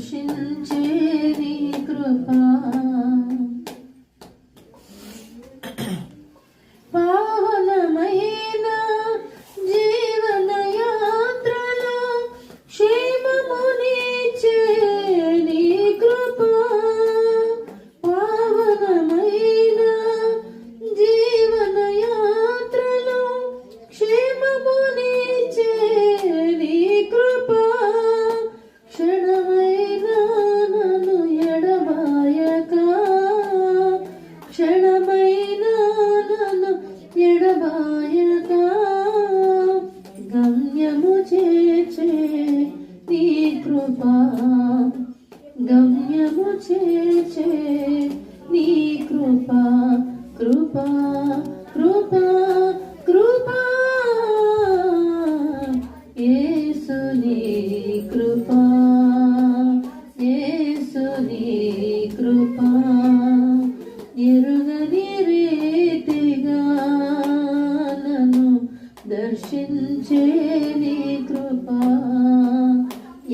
దర్శించే నీ కృపా పావనమైన జీవన యాత్రలో క్షేమమునిచ్చే నీ కృపా పావనమైన జీవన యాత్రలో క్షేమమునిచ్చే నీ కృపా క్షణమైన నన్ను ఎడబాయక క్షణమైన నన్ను ఎడబాయక గమ్యము చేర్చే నీ కృపా గమ్యము చేర్చే నీ కృపా కృపా కృపా కృపా యేసుని కృపా యేసుని కృపా ఎరుగని రీతిగా నన్ను దర్శించే నీ కృపా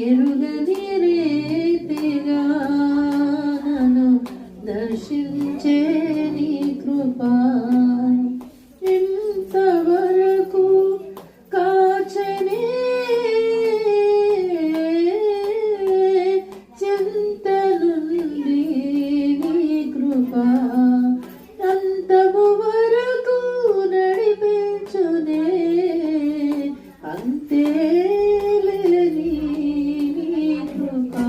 ఎరుగని రీతిగా నన్ను దర్శించే నీ కృపా ఇంతవరకు కాచనే చింత నుండి నీ కృపా అంతము వరకు నడిపించునే అంతే లేని నీ కృపా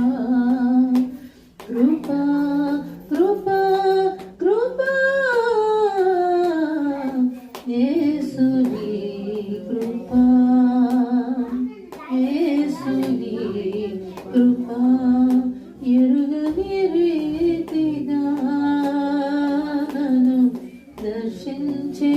కృపా కృపా కృపా యేసుని కృపా యేసుని కృపా ఎరుగని రీతిగా నన్ను దర్శించే